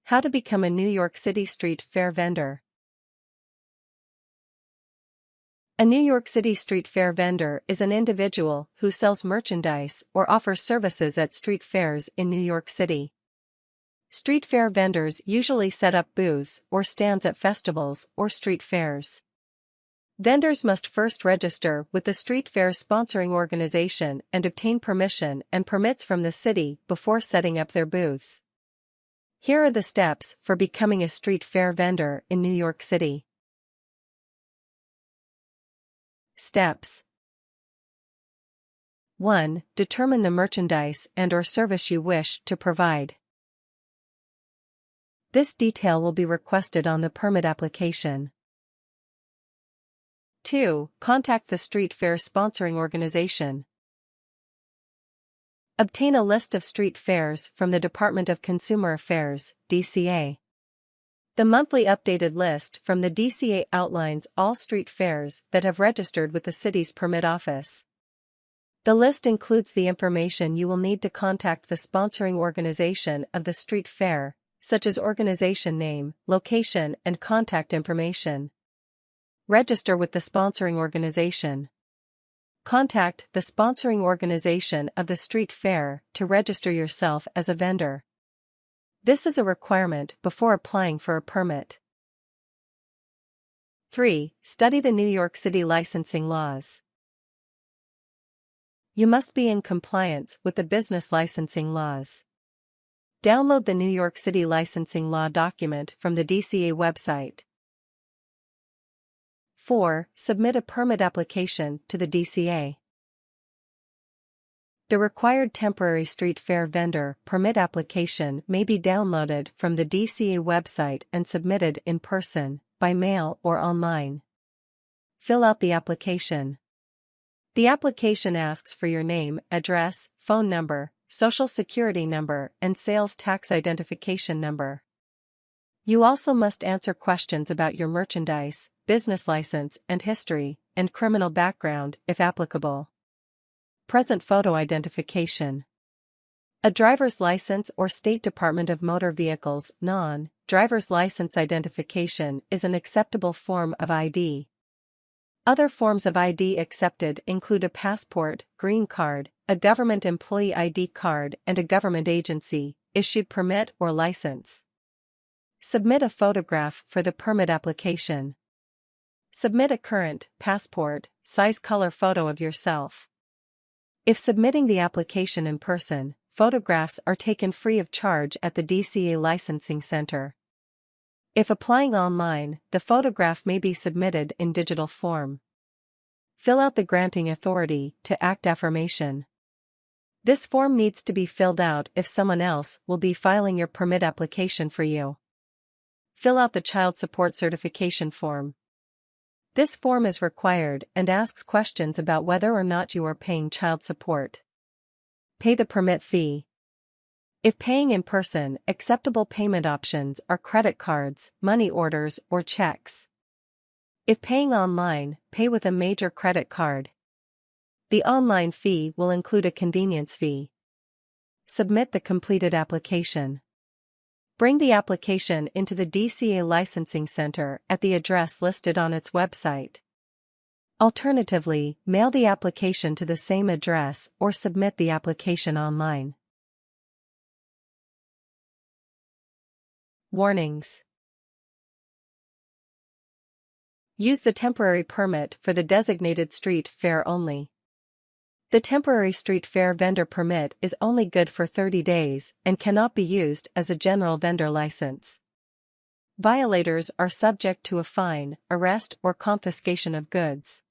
How to become a New York City street fair vendor. A New York City street fair vendor is an individual who sells merchandise or offers services at street fairs in New York City. Street fair vendors usually set up booths or stands at festivals or street fairs. Vendors must first register with the street fair's sponsoring organization and obtain permission and permits from the city before setting up their booths. Here are the steps for becoming a street fair vendor in New York City. Steps. 1. Determine the merchandise and/or service you wish to provide. This detail will be requested on the permit application. 2. Contact the street fair sponsoring organization. Obtain a list of street fairs from the Department of Consumer Affairs, DCA. The monthly updated list from the DCA outlines all street fairs that have registered with the city's permit office. The list includes the information you will need to contact the sponsoring organization of the street fair, such as organization name, location, and contact information. Register with the sponsoring organization. Contact the sponsoring organization of the street fair to register yourself as a vendor. This is a requirement before applying for a permit. 3. Study the New York City licensing laws. You must be in compliance with the business licensing laws. Download the New York City licensing law document from the DCA website. 4. Submit a permit application to the DCA. The required temporary street fair vendor permit application may be downloaded from the DCA website and submitted in person, by mail, or online. Fill out the application. The application asks for your name, address, phone number, social security number, and sales tax identification number. You also must answer questions about your merchandise, business license and history, and criminal background, if applicable. Present photo identification. A driver's license or State Department of Motor Vehicles non-driver's license identification is an acceptable form of ID. Other forms of ID accepted include a passport, green card, a government employee ID card, and a government agency-issued permit or license. Submit a photograph for the permit application. Submit a current, passport-size color photo of yourself. If submitting the application in person, photographs are taken free of charge at the DCA Licensing Center. If applying online, the photograph may be submitted in digital form. Fill out the granting authority to act affirmation. This form needs to be filled out if someone else will be filing your permit application for you. Fill out the child support certification form. This form is required and asks questions about whether or not you are paying child support. Pay the permit fee. If paying in person, acceptable payment options are credit cards, money orders, or checks. If paying online, pay with a major credit card. The online fee will include a convenience fee. Submit the completed application. Bring the application into the DCA Licensing Center at the address listed on its website. Alternatively, mail the application to the same address or submit the application online. Warnings. Use the temporary permit for the designated street fair only. The temporary street fair vendor permit is only good for 30 days and cannot be used as a general vendor license. Violators are subject to a fine, arrest, or confiscation of goods.